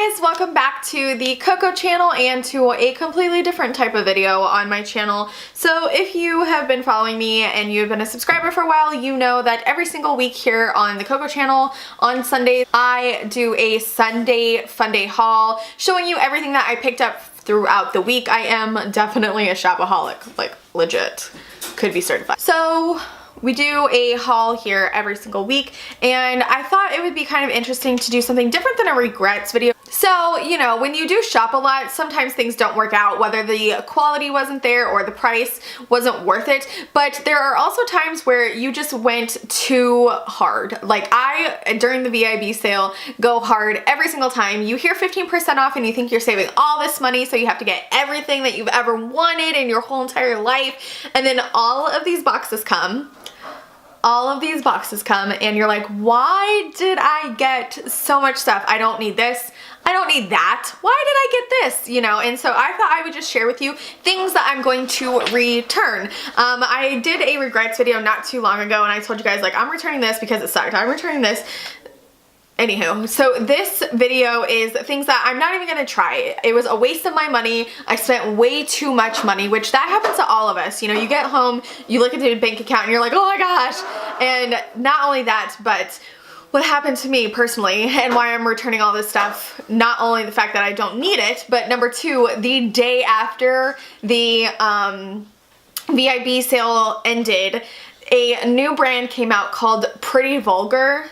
guys, welcome back to the Cocco channel and to a completely different type of video on my channel. So if you have been following me and you've been a subscriber for a while, you know that every single week here on the Cocco channel on Sundays, I do a Sunday Fun Day haul showing you everything that I picked up throughout the week. I am definitely a shopaholic, like legit, could be certified. So we do a haul here every single week, and I thought it would be kind of interesting to do something different than a regrets video. So, you know, when you do shop a lot, sometimes things don't work out, whether the quality wasn't there or the price wasn't worth it. But there are also times where you just went too hard. Like I, during the VIB sale, go hard every single time. You hear 15% off and you think you're saving all this money, so you have to get everything that you've ever wanted in your whole entire life. And then all of these boxes come. And you're like, why did I get so much stuff? I don't need this. I don't need that. Why did I get this? You know, and so I thought I would just share with you things that I'm going to return. I did a regrets video not too long ago, and I told you guys, like, I'm returning this because it sucked. I'm returning this. Anywho, so this video is things that I'm not even gonna try. It was a waste of my money. I spent way too much money, which that happens to all of us. You know, you get home, you look at your bank account and you're like, oh my gosh. And not only that, but what happened to me personally and why I'm returning all this stuff, not only the fact that I don't need it, but number two, the day after the VIB sale ended, a new brand came out called Pretty Vulgar.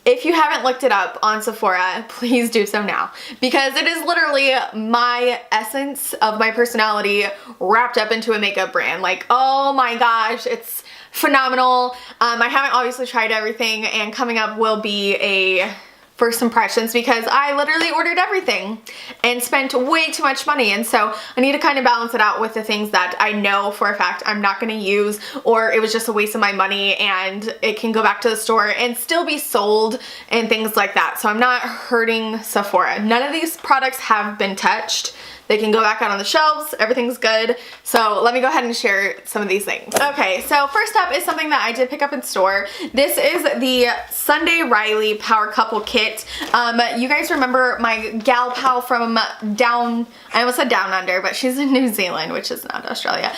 If you haven't looked it up on Sephora, please do so now, because it is literally my essence of my personality wrapped up into a makeup brand. Like, oh my gosh, it's phenomenal. I haven't obviously tried everything, and coming up will be a first impressions because I literally ordered everything and spent way too much money, and so I need to kind of balance it out with the things that I know for a fact I'm not going to use, or it was just a waste of my money and it can go back to the store and still be sold and things like that. So I'm not hurting Sephora. None of these products have been touched. They can go back out on the shelves. Everything's good. So let me go ahead and share some of these things. Okay, so first up is something that I did pick up in store. This is the Sunday Riley Power Couple Kit. You guys remember my gal pal from down, I almost said down under, but she's in New Zealand, which is not Australia.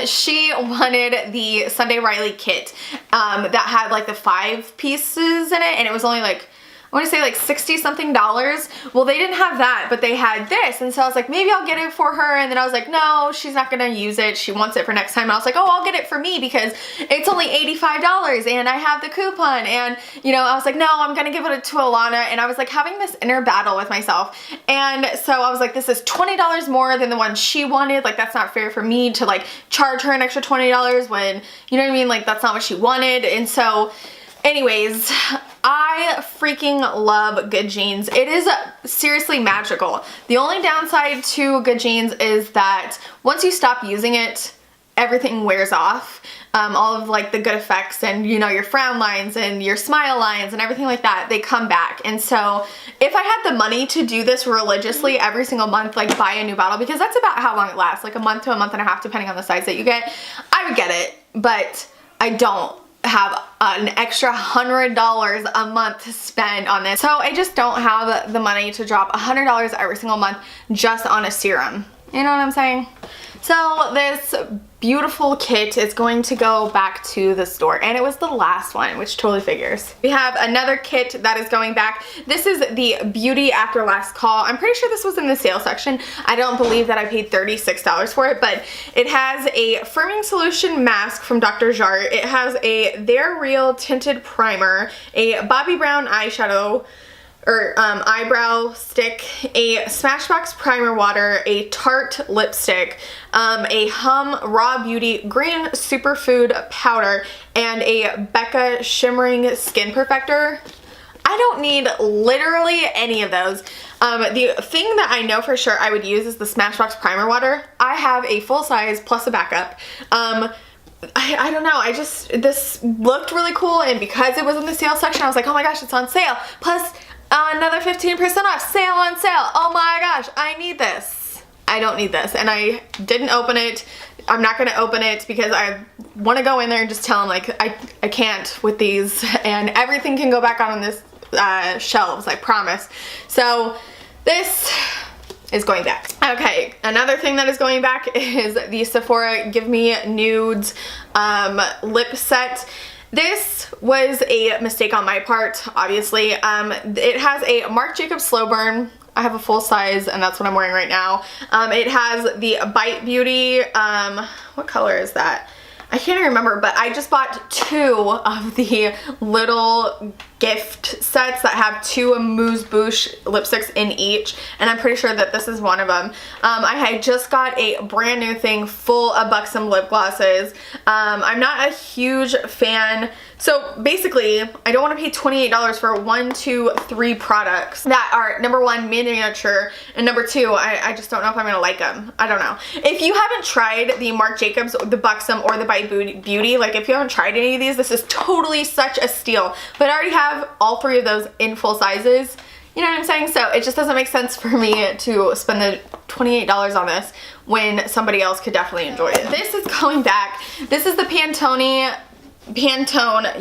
She wanted the Sunday Riley kit that had like the 5 pieces in it, and it was only like, I want to say like $60 something. Well, they didn't have that, but they had this. And so I was like, maybe I'll get it for her. And then I was like, no, she's not going to use it. She wants it for next time. And I was like, oh, I'll get it for me because it's only $85 and I have the coupon. And, you know, I was like, no, I'm going to give it to Alana. And I was like having this inner battle with myself. And so I was like, this is $20 more than the one she wanted. Like, that's not fair for me to like charge her an extra $20 when, you know what I mean? Like, that's not what she wanted. And so anyways, I freaking love Good Jeans. It is seriously magical. The only downside to Good Jeans is that once you stop using it, everything wears off. All of like the good effects and, you know, your frown lines and your smile lines and everything like that, they come back. And so if I had the money to do this religiously every single month, like buy a new bottle, because that's about how long it lasts, like a month to a month and a half, depending on the size that you get, I would get it, but I don't have an extra $100 a month to spend on this. So I just don't have the money to drop $100 every single month just on a serum. You know what I'm saying? So this beautiful kit is going to go back to the store, and it was the last one, which totally figures. We have another kit that is going back. This is the Beauty After Last Call. I'm pretty sure this was in the sale section. I don't believe that I paid $36 for it, but it has a firming solution mask from Dr. Jart. It has a They're Real tinted primer, a Bobbi Brown eyeshadow or eyebrow stick, a Smashbox primer water, a Tarte lipstick, a Hum Raw Beauty green superfood powder, and a Becca shimmering skin perfector. I don't need literally any of those. The thing that I know for sure I would use is the Smashbox primer water. I have a full size plus a backup. I don't know, this looked really cool, and because it was in the sale section, I was like, oh my gosh, it's on sale. Plus another 15% off, sale on sale. Oh my gosh, I need this. I don't need this, and I didn't open it. I'm not gonna open it because I want to go in there and just tell them like I can't with these, and everything can go back on this shelves, I promise. So this is going back. Okay, another thing that is going back is the Sephora Give Me Nudes lip set. This was a mistake on my part, obviously. It has a Marc Jacobs Slow Burn. I have a full size and that's what I'm wearing right now. It has the Bite Beauty, what color is that? I can't even remember, but I just bought 2 of the little gift sets that have 2 Amuse Bouche lipsticks in each, and I'm pretty sure that this is one of them. I had just got a brand new thing full of Buxom lip glosses. I'm not a huge fan. So basically, I don't want to pay $28 for 1, 2, 3 products that are, number 1, miniature, and number 2, I just don't know if I'm going to like them. I don't know. If you haven't tried the Marc Jacobs, the Buxom, or the Bite Beauty, like if you haven't tried any of these, this is totally such a steal. But I already have all 3 of those in full sizes. You know what I'm saying? So it just doesn't make sense for me to spend the $28 on this when somebody else could definitely enjoy it. This is going back. This is the Pantone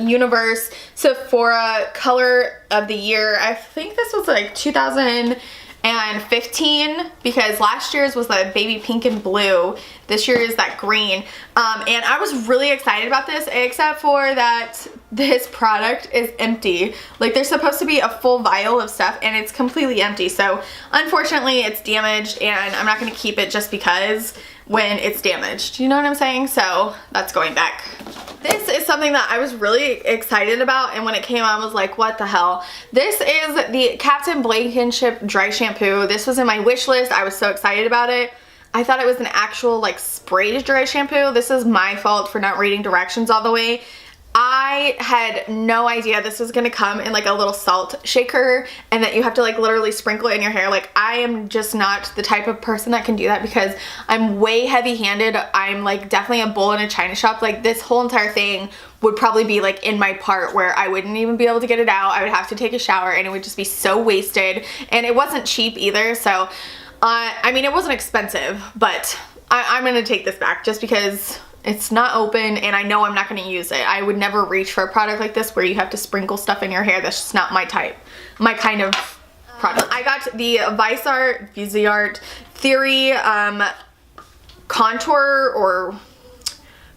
Universe Sephora Color of the Year. I think this was like 2015 because last year's was the baby pink and blue. This year is that green. And I was really excited about this, except for that this product is empty. Like there's supposed to be a full vial of stuff and it's completely empty. So unfortunately it's damaged and I'm not going to keep it just because when it's damaged. You know what I'm saying? So that's going back. This is something that I was really excited about, and when it came out I was like, what the hell? This is the Captain Blankenship Dry Shampoo. This was in my wish list. I was so excited about it. I thought it was an actual like sprayed dry shampoo. This is my fault for not reading directions all the way. I had no idea this was gonna come in like a little salt shaker and that you have to like literally sprinkle it in your hair. Like I am just not the type of person that can do that because I'm way heavy-handed. I'm like definitely a bull in a china shop. Like this whole entire thing would probably be like in my part where I wouldn't even be able to get it out. I would have to take a shower and it would just be so wasted, and it wasn't cheap either. So I mean, it wasn't expensive, but I'm gonna take this back just because it's not open and I know I'm not going to use it. I would never reach for a product like this where you have to sprinkle stuff in your hair. That's just not my type, my kind of product. I got the Viseart Theory contour or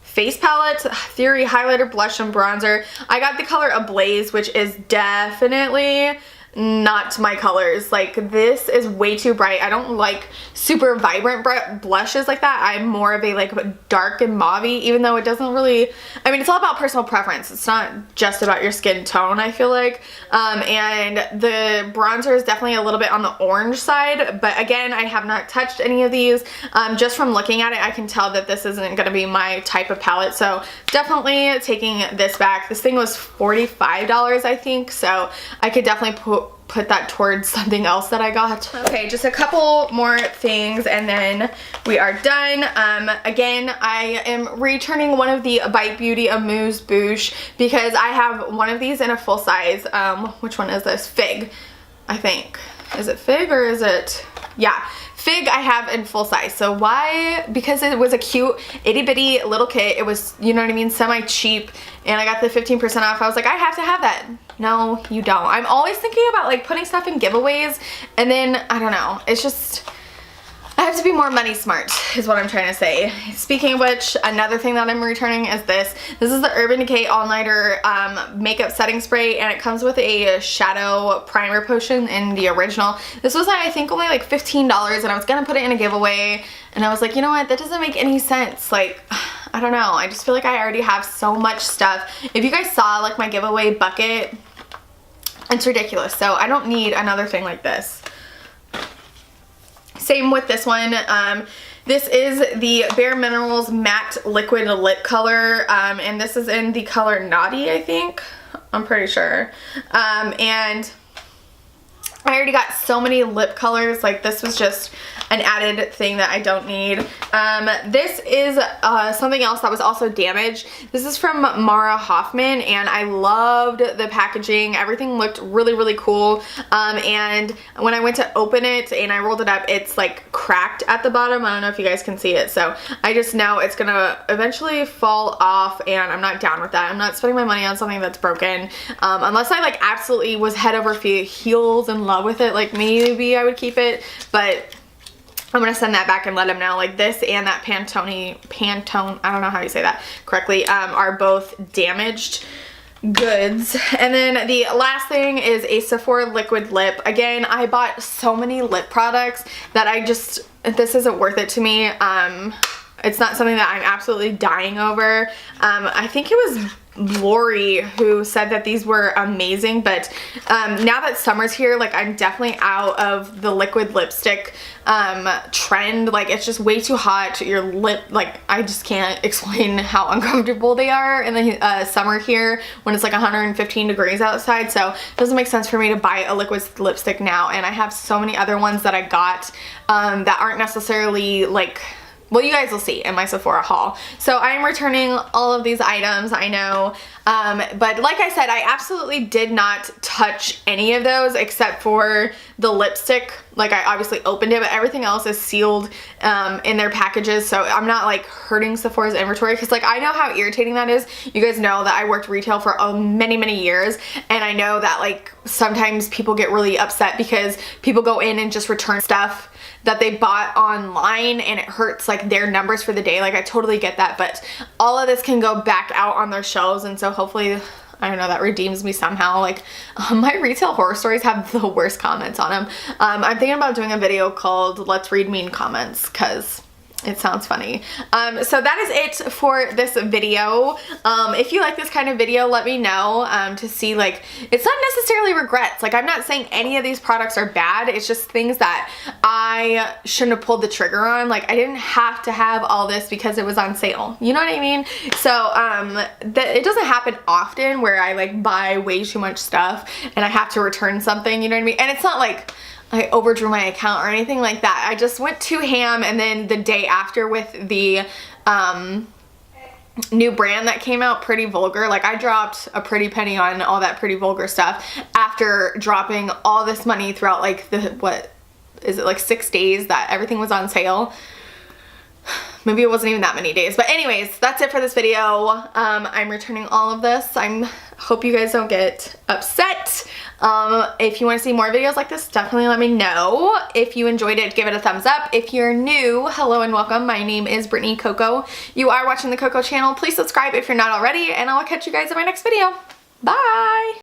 face palette, Theory highlighter, blush, and bronzer. I got the color Ablaze, which is definitely not my colors. Like this is way too bright. I don't like super vibrant blushes like that. I'm more of a like dark and mauvey, even though it doesn't really, I mean, it's all about personal preference. It's not just about your skin tone, I feel like. And the bronzer is definitely a little bit on the orange side, but again, I have not touched any of these. Just from looking at it, I can tell that this isn't gonna be my type of palette, so definitely taking this back. This thing was $45, I think, so I could definitely put that towards something else that I got. Okay, just a couple more things and then we are done. Again, I am returning one of the Bite Beauty Amuse Bouche because I have one of these in a full size. Which one is this? Fig, I think. Is it Fig or is it? Yeah. Fig I have in full size. So why? Because it was a cute itty bitty little kit. It was, you know what I mean, semi cheap, and I got the 15% off. I was like, I have to have that. No, you don't. I'm always thinking about like putting stuff in giveaways, and then I don't know. It's just, I have to be more money smart is what I'm trying to say. Speaking of which, another thing that I'm returning is this. This is the Urban Decay All Nighter makeup setting spray, and it comes with a shadow primer potion in the original. This was I think only like $15, and I was gonna put it in a giveaway, and I was like, you know what, that doesn't make any sense. Like, I don't know, I just feel like I already have so much stuff. If you guys saw like my giveaway bucket, it's ridiculous. So I don't need another thing like this. Same with this one. This is the Bare Minerals Matte Liquid Lip Color, and this is in the color Naughty, I think. I'm pretty sure. And I already got so many lip colors. Like, this was just an added thing that I don't need. This is something else that was also damaged. This is from Mara Hoffman, and I loved the packaging. Everything looked really, really cool. And when I went to open it and I rolled it up, it's like cracked at the bottom. I don't know if you guys can see it. So I just know it's gonna eventually fall off, and I'm not down with that. I'm not spending my money on something that's broken. Unless I like absolutely was head over heels in love with it, like maybe I would keep it, but I'm gonna send that back and let them know. Like, this and that Pantone, I don't know how you say that correctly, are both damaged goods. And then the last thing is a Sephora liquid lip. Again, I bought so many lip products that this isn't worth it to me. It's not something that I'm absolutely dying over. I think it was Lori who said that these were amazing, but now that summer's here, like, I'm definitely out of the liquid lipstick trend. Like, it's just way too hot. Your lip, like, I just can't explain how uncomfortable they are in the summer here when it's like 115 degrees outside. So it doesn't make sense for me to buy a liquid lipstick now, and I have so many other ones that I got that aren't necessarily like, well, you guys will see in my Sephora haul. So I am returning all of these items, I know. But like I said, I absolutely did not touch any of those except for the lipstick. Like, I obviously opened it, but everything else is sealed in their packages. So I'm not like hurting Sephora's inventory, because like, I know how irritating that is. You guys know that I worked retail for many, many years. And I know that like sometimes people get really upset because people go in and just return stuff that they bought online, and it hurts like their numbers for the day. Like, I totally get that, but all of this can go back out on their shelves, and so hopefully, I don't know, that redeems me somehow. Like, my retail horror stories have the worst comments on them. I'm thinking about doing a video called Let's Read Mean Comments, because it sounds funny. So that is it for this video. If you like this kind of video, let me know to see, like, it's not necessarily regrets. Like, I'm not saying any of these products are bad. It's just things that I shouldn't have pulled the trigger on. Like, I didn't have to have all this because it was on sale. You know what I mean? So it doesn't happen often where I like buy way too much stuff and I have to return something, you know what I mean? And it's not like I overdrew my account or anything like that. I just went too ham, and then the day after with the new brand that came out, Pretty Vulgar, like, I dropped a pretty penny on all that Pretty Vulgar stuff after dropping all this money throughout like what is it, like 6 days that everything was on sale. Maybe it wasn't even that many days, but anyways, that's it for this video. I'm returning all of this. Hope you guys don't get upset. If you want to see more videos like this, definitely let me know. If you enjoyed it, give it a thumbs up. If you're new, hello and welcome. My name is Brittany Cocco. You are watching the Cocco channel. Please subscribe if you're not already, and I'll catch you guys in my next video. Bye!